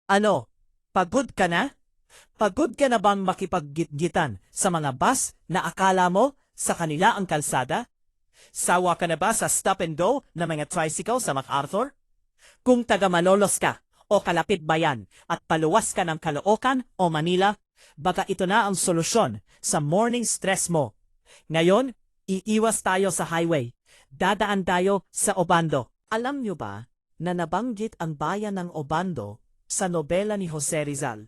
Ano, pagod ka na? Pagod ka na bang makipaggitgitan sa mga bus na akala mo sa kanila ang kalsada? Sawa ka na ba sa stop and go na mga tricycle sa MacArthur? Kung taga Malolos ka o Kalapit Bayan at paluwas ka ng Caloocan o Manila, baka ito na ang solusyon sa morning stress mo. Ngayon, iiwas tayo sa highway. Dadaan tayo sa Obando. Alam nyo ba na nabanggit ang bayan ng Obando sa nobela ni Jose Rizal?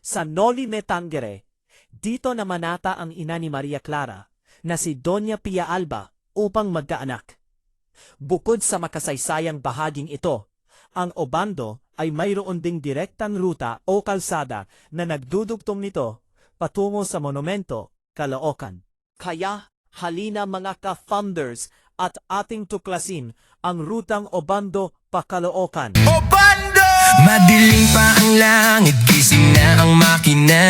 Sa Noli Me Tangere, dito namanata ang ina ni Maria Clara na si Doña Pia Alba upang magkaanak. Bukod sa makasaysayang bahaging ito, ang Obando ay mayroon ding direktang ruta o kalsada na nagdudugtong nito patungo sa monumento, Caloocan. Kaya, halina mga ka-founders at ating tuklasin ang rutang Obando pa Caloocan. Obando! Madilim pa ang langit, gising na ang makina.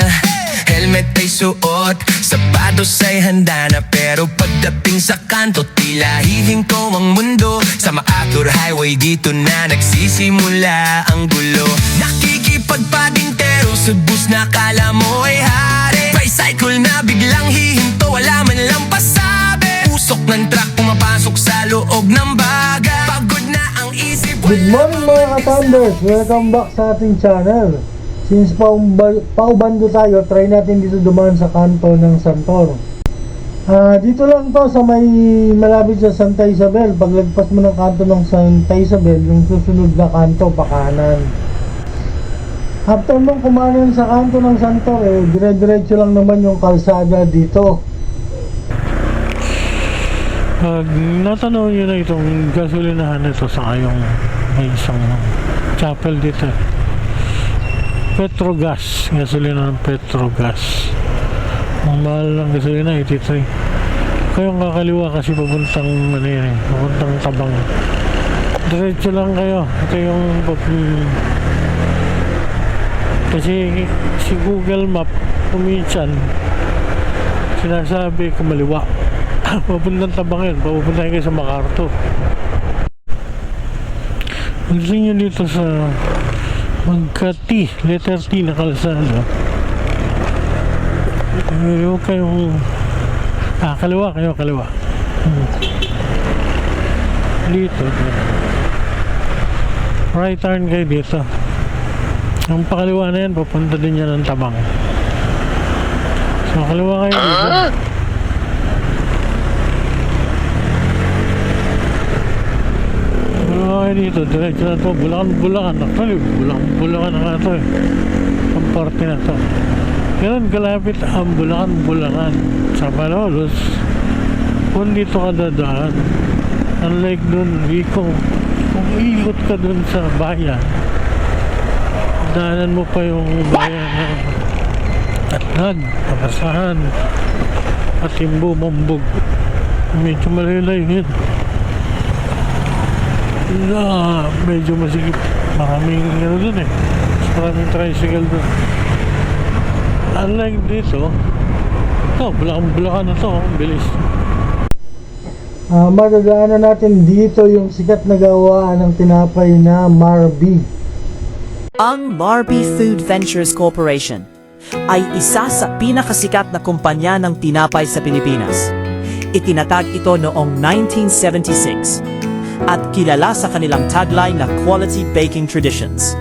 Helmet ay suot, sapatos ay handa na. Pero pagdating sa kanto, tila hihinto ang mundo. Sa MacArthur Highway, dito na nagsisimula ang gulo. Nakikipagpadintero sa bus na kala mo ay hari. Bicycle na biglang hihinto, wala man lang pasabi. Usok ng truck pumapasok sa loob ng baga. Pagod na ang isip. Good morning mga ka-Thunders! Welcome back sa ating channel. Since paubando tayo, try natin dito dumaan sa kanto ng Santor. Dito lang to sa may malapit sa Santa Isabel. Paglagpas mo ng kanto ng Santa Isabel, yung susunod na kanto, pakanan. After mong kumanan sa kanto ng Santor, dire-diretso lang naman yung kalsada dito. Natanong nyo na itong gasolinahan nito sa kayong may isang chapel dito. Petrogas, gasolina ng Petrogas. Ang mahal ng gasolina, 83. Kayong kakaliwa kasi papuntang papuntang Tabang. Diretso lang kayo. Ito yung kasi si Google Map kuminsan sinasabi kumaliwa. Papuntang Tabang yun, papupuntahin kayo sa MacArthur. Gusto nyo dito sa magka-T, letter T na kalsada. Huwag kayong kaliwa kayo, kaliwa. Dito. Right turn kayo dito. Ang pakaliwa na yan, papunta din yan ng Tabang. So kaliwa kayo dito. Dito, diretso na to, Bulacan. Actually, Bulacan na nga to ang parte na to. Ganun kalapit ang Bulacan sa Malolos. Kung dito ka dadaan, unlike dun, kung ikot ka dun sa bayan, daanan mo pa yung bayan ng Atnag, Papasahan, at Timbo, Mambog. Medyo malayo yun. Medyo masigip. Maraming dun maraming tricycle dun. Unlike dito, Bulacan na to, bilis. Madadaanan natin dito yung sikat na gawa ng tinapay na Marby. Ang Marby Food Ventures Corporation ay isa sa pinakasikat na kumpanya ng tinapay sa Pilipinas. Itinatag ito noong 1976 at kilala sa kanilang tagline na Quality Baking Traditions.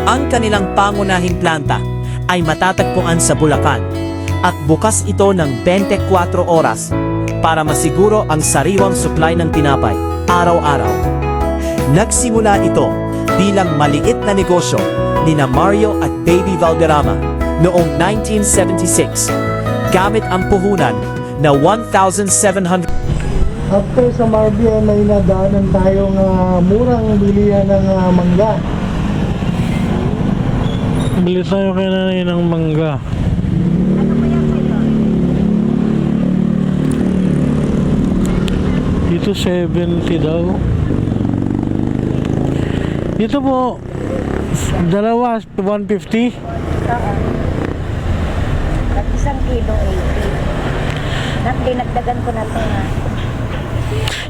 Ang kanilang pangunahing planta ay matatagpuan sa Bulacan at bukas ito ng 24 oras para masiguro ang sariwang supply ng tinapay araw-araw. Nagsimula ito bilang maliit na negosyo nina Mario at Baby Valderrama noong 1976 gamit ang puhunan na 1,700. After sa Marby ay may nadaanan tayong murang bilihan ng mangga. Bili tayo kay nanay ng mangga. Dito 70 daw. Dito po dalawa 150. At isang kilo 80. Dinagdagan ko na ito nga.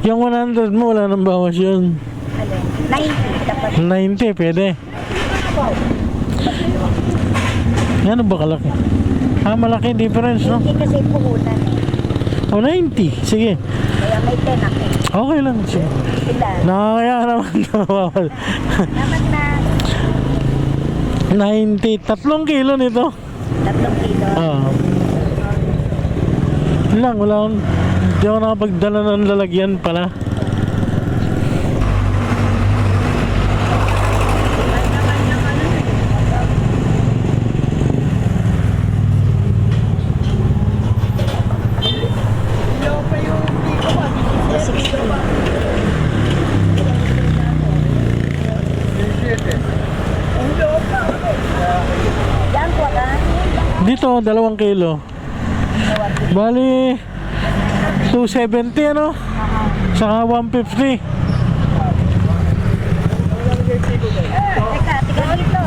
Yung 100 mo, wala nang bawas yun. Alin? 90 dapat. 90, pwede. Wow. Yan ba kalaki? Malaki difference, no? Hindi kasi puhunan eh. O, 90. Sige. Kaya may 10 ako. Okay lang. Sige. Sila. Nakakaya naman. Naman na 90. 3 kilo nito. 3 kilo. Lang, wala akong, hindi ako nakapagdala ng lalagyan pala. Yan po ka. Dito, 2 kilo. Bali, 270 ano? Saka 150. Teka dito.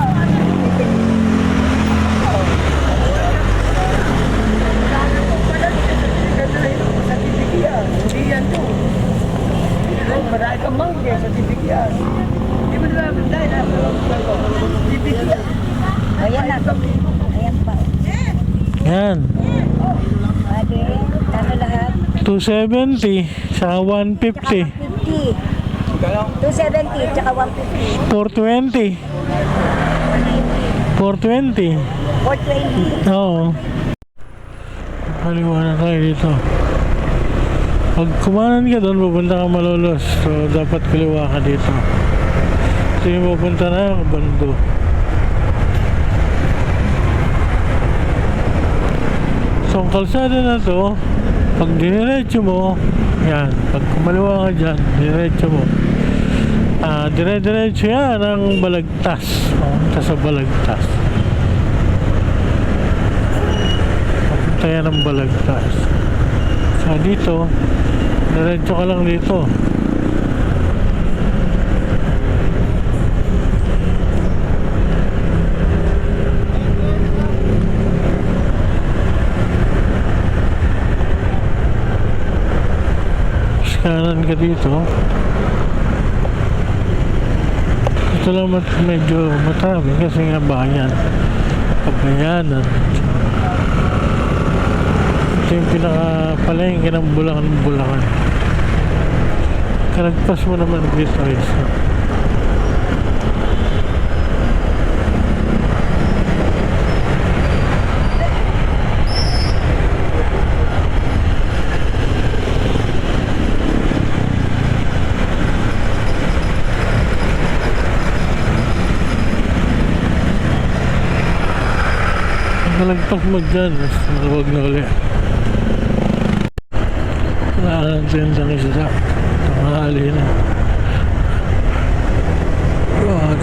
Ayan na. Ayan pa. Yan. Ade, ano lahat? 270, saka 150. 50. 270 tsaka 150. 420. 420. 420. Oo. Kaliwa na tayo dito. Pag kumanan ka doon, pupunta ka Malolos. So, dapat kaliwa ka dito. Ito yung pupunta na Bando. So, ang kalsada na to, pag diniretso mo, yan, pag kumaliwa ka dyan, diniretso mo, dire-diretso yan ang Balagtas. Papunta sa Balagtas. Papunta yan ang Balagtas. So, dito, diretso ka lang dito. Kanan ka dito. Ito lang medyo matami kasi nga bayan, Pagbayanan. Ito yung pinakapalengke ng Bulacan. Kalagpas mo naman dito isa. Nalagpas mo dyan, maluwag na ulit. Nakakantend ang isa. Tanghali na.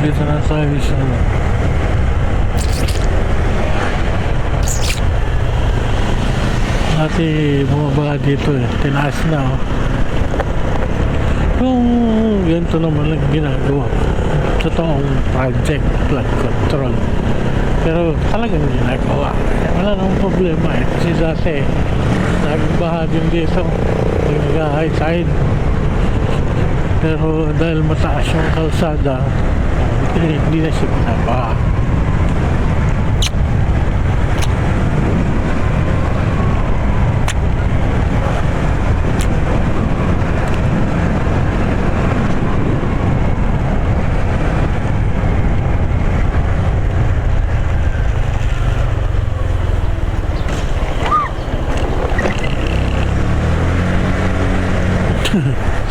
Dito na tayo sa dati bumaba dito eh. Tinaas na oh. Kung ganito naman ang ginagawa. Totoong project, flood control. Pero talagang ginagawa. Wala namang problema eh. Kasi dati, nagbaha din dito. Pag nag-high tide. Pero dahil mataas yung kalsada, hindi na siya binabaha.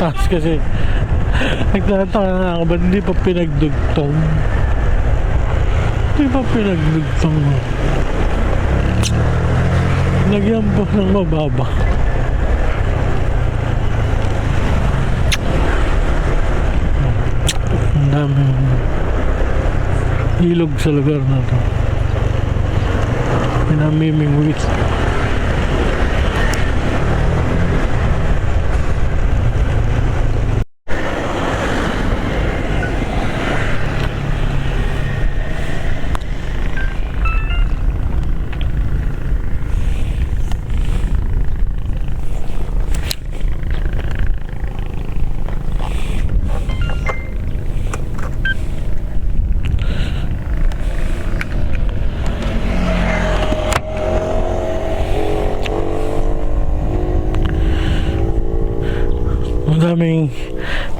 Tapos kasi nagtataka na ako, ba't hindi pa pinagdugtong? Hindi pa pinagdugtong mo. Nagyan pa ng mababa. Ang daming ilog sa lugar na to. Pinamimingwit.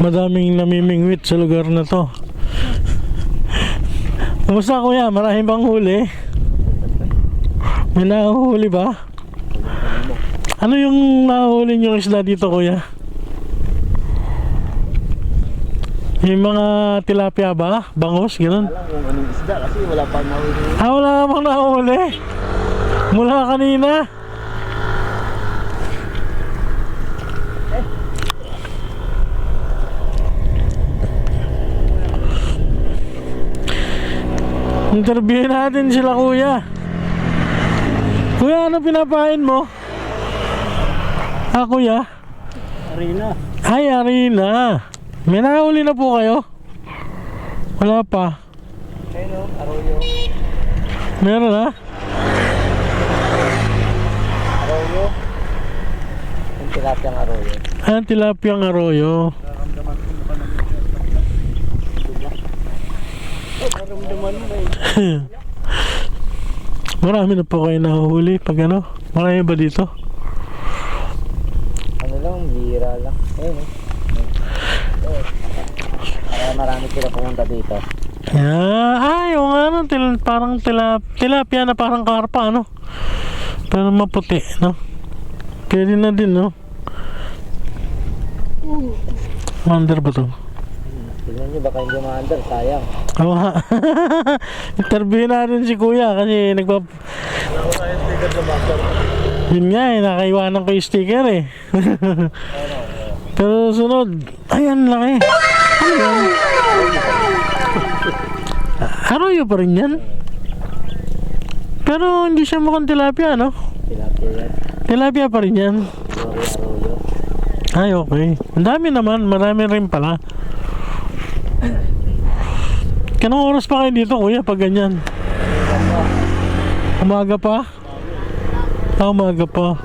madaming namimingwit sa lugar na to. Kumusta kuya? Maraming bang huli? May nahuhuli ba? Ano yung nahuhuli nyo isda dito kuya? Yung mga tilapia ba? Bangus? Ganun? Alam kung anong isda kasi wala pa nahuli. Wala namang nahuli. Mula kanina. Interviewin natin sila kuya. Kuya, ano pinapain mo? Kuya? Arena. Ay, Arena. May nakahuli na po kayo? Wala pa. Ayun, arroyo. Meron ha? Arroyo. Yung tilapiyang arroyo. Tilapiyang arroyo. Naramdaman mo eh. Marami na po kayo nahuhuli pag ano? Marami ba dito? Ano lang, bira lang. Ayun eh. Marami sila pumunta dito. Yung ano, parang tilapia na parang karpa, ano? Pero maputi, no? Pwede na din, no? Mander ba to? Tignan nyo, baka hindi ma-under, sayang. Oo nga. Interview natin si kuya kasi yun nga eh, nakaiwanan ko yung sticker eh. Pero sunod, ayan laki. Ano yan? Arroyo pa rin yan. Pero hindi siya mukhang tilapia, no? Tilapia yan. Tilapia pa rin yan. Arroyo. Ay, okay. Ang dami naman, marami rin pala. Kanong oras pa kayo dito, kuya, pag ganyan? Umaga pa? Umaga pa.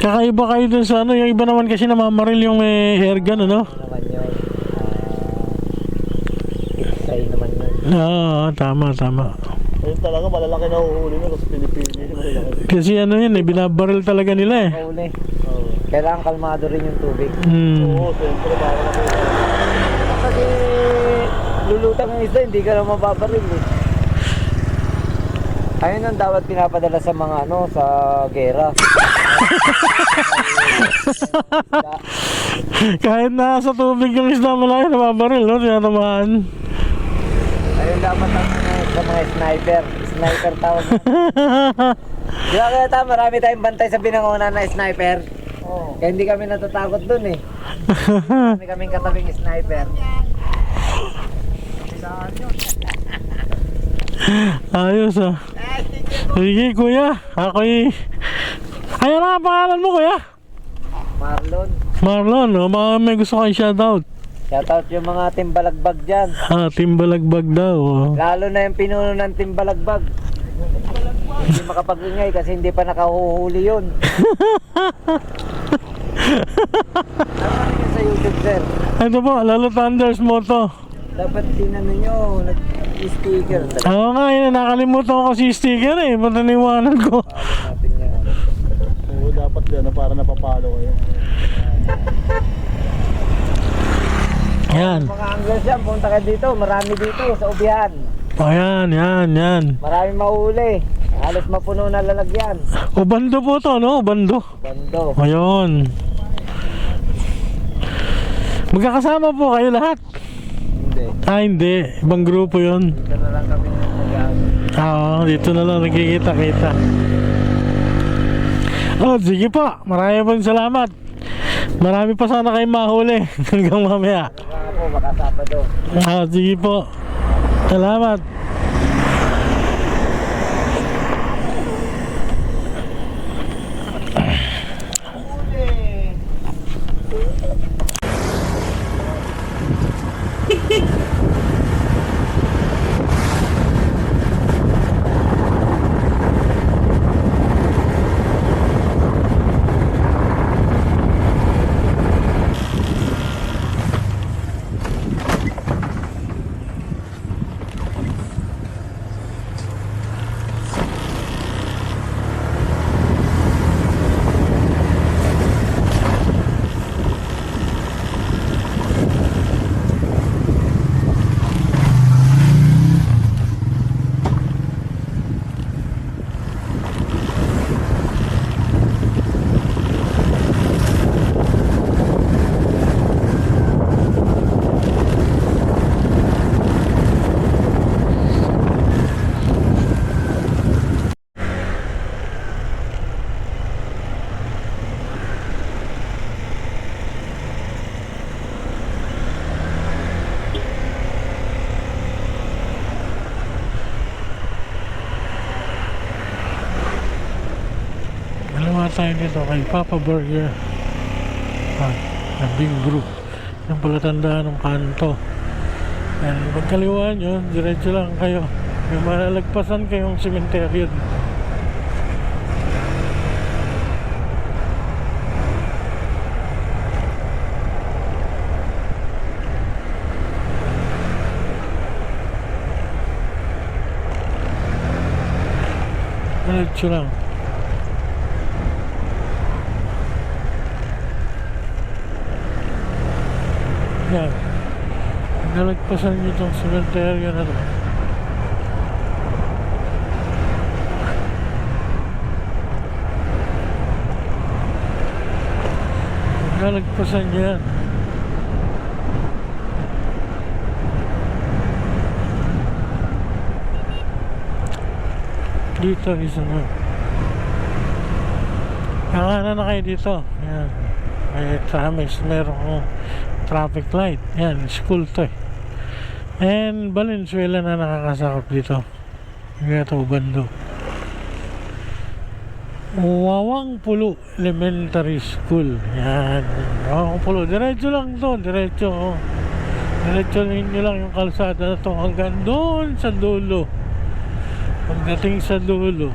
Kakaiba kayo dun sa ano, yung iba naman kasi namamaril yung may air gun, ano? Naman yun. Kayo naman yun. Tama. Ayun talaga, malalaki na uhuli nyo sa Pilipinas. Kasi ano yun eh, binabaril talaga nila eh. Mahuli. Kailangan kalmado rin yung tubig. Oo, siyempre para kasi lulutang ng isda, hindi ka na mababaril eh. Ayun ang dapat pinapadala sa mga ano, sa gera. Kahit na sa tubig yung isda malaki, nababaril, no? Tinatamaan. Ayun dapat ang sa mga sniper. Sniper tawag. Di ba kaya marami tayong bantay sa binangonan na sniper? Kaya hindi kami natatakot dun eh. Kami kaming katabing sniper. Ayos ah. Sige kuya, ako'y... Ay, ano ang pangalan mo kuya? Marlon. Marlon, may gusto kayo shoutout. Shoutout yung mga timbalagbag dyan. Timbalagbag daw. Lalo na yung pinuno ng timbalagbag. Hindi makapag-ingay kasi hindi pa nakahuhuli yun. Ano yun sa YouTube, sir? Ito po, Lalo Thunders Moto. Dapat tinano nyo, nag-sticker. Oo nga, yun, nakalimutan ko kasi sticker eh. Mataniwanan ko. Natin yan. Oo, dapat yan para napapalo kayo. Yan. Mga anglers yan, punta ka dito. Marami dito sa ubihan. Ayan, yan. Marami mahuli. Halos mapuno na lalagyan. Ubando po to, no? Ubando. Bando. Ayun. Magkakasama po kayo lahat? Hindi. Hindi. Ibang grupo yun. Dito na lang kami nag-ano. Dito na lang nagkikita-kita. Sige po. Marami pong salamat. Marami pa sana kayong mahuli hanggang mamaya. Mga po, baka Sabado. Sige po. Salamat. tayo dito kay Papa Burger. Na Big Group. Yung palatandaan ng kanto. Yan, pagkaliwa nyo, diretso lang kayo. May malalagpasan kayong cemetery. Diretso lang. Yan. Nalagpasan nyo itong cemetery na to. Nalagpasan nyo yan. Dito isa na. Kakanan na kayo dito. Yan. May tramis. Merong traffic light. Yan. School to eh. And Valenzuela na nakakasakop dito. Ito Bando. Wawang Pulo Elementary School. Yan. Wawang Pulo. Diretso lang to. Diretso. Oh. Diretso ninyo lang yung kalsada na to hanggang doon sa dulo. Pagdating sa dulo,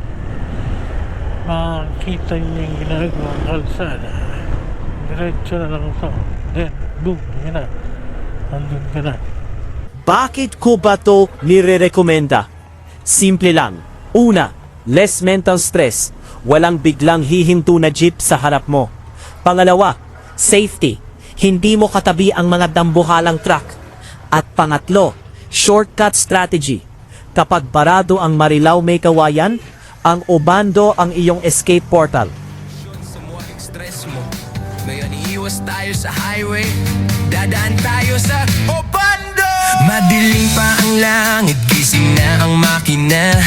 makikita niyo yung ginagawang kalsada. Diretso na lang ito. Then, boom, yun na. Nandun ka na. Bakit ko ba to nire-recommenda? Simple lang. Una, less mental stress. Walang biglang hihinto na jeep sa harap mo. Pangalawa, safety. Hindi mo katabi ang mga dambuhalang truck. At pangatlo, shortcut strategy. Kapag barado ang Marilao May Kawayan, ang Obando ang iyong escape portal. Sa muwang stress mo. Ngayon iiwas tayo sa highway. Dadaan tayo sa Obando. Madilim pa ang langit, gising na ang makina.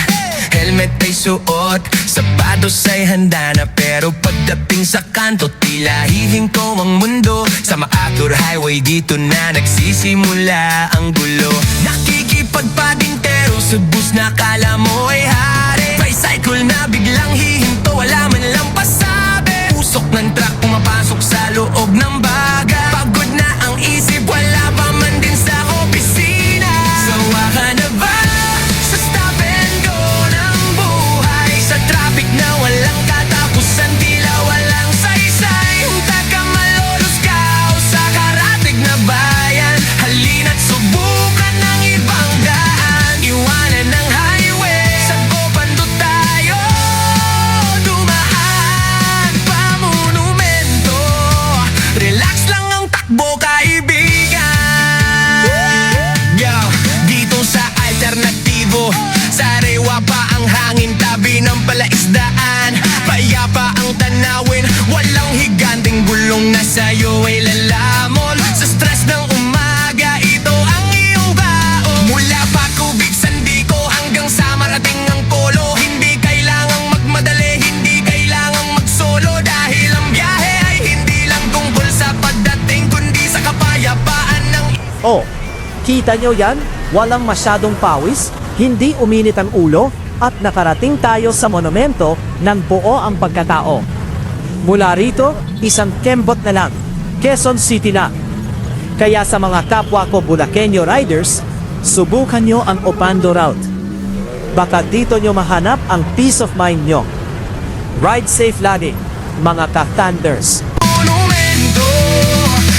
Helmet ay suot, sapatos ay handa na. Pero pagdating sa kanto, tila hihinto ang mundo. Sa MacArthur Highway, dito na nagsisimula ang gulo. Nakikipagpadintero sa bus na kala mo ay hari. Bicycle na biglang hihinto, wala man lang pasabi. Usok ng truck pumapasok sa loob ng baga. Pagod na ang isip, wala pa man din sa opisina. Sawa ka na ba sa stop and go ng buhay? Sa traffic na walang katapusan, tila walang saysay. Huntad ka malolos ka o sa karatig na bayan. Halina't subukan ng ibang daan. Iwanan ng highway, sa Obando tayo dumaan. Pamonumento, relax lang ang takbo kaibigan. Yo, dito sa alternatibo, sariwa pa ang hangin, tabi ng palaisdaan. Payapa ang tanawin, walang higanting gulong na sa'yo ay lalamol. Sa stress ng umaga, ito ang iyong baon. Mula pa Kubig Sandico hanggang sa marating ang polo. Hindi kailangang magmadali, hindi kailangang magsolo. Dahil ang biyahe ay hindi lang tungkol sa pagdating, kundi sa kapayapaan ng Oh, kita nyo yan? Walang masyadong pawis, hindi uminit ang ulo, at nakarating tayo sa monumento ng buo ang pagkatao. Mula rito, isang kembot na lang, Quezon City na. Kaya sa mga kapwa ko Bulakenyo riders, subukan nyo ang Obando route. Baka dito nyo mahanap ang peace of mind nyo. Ride safe lagi, mga ka-Thunders. monumento.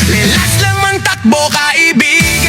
Relax lang mang takbo kaibigan.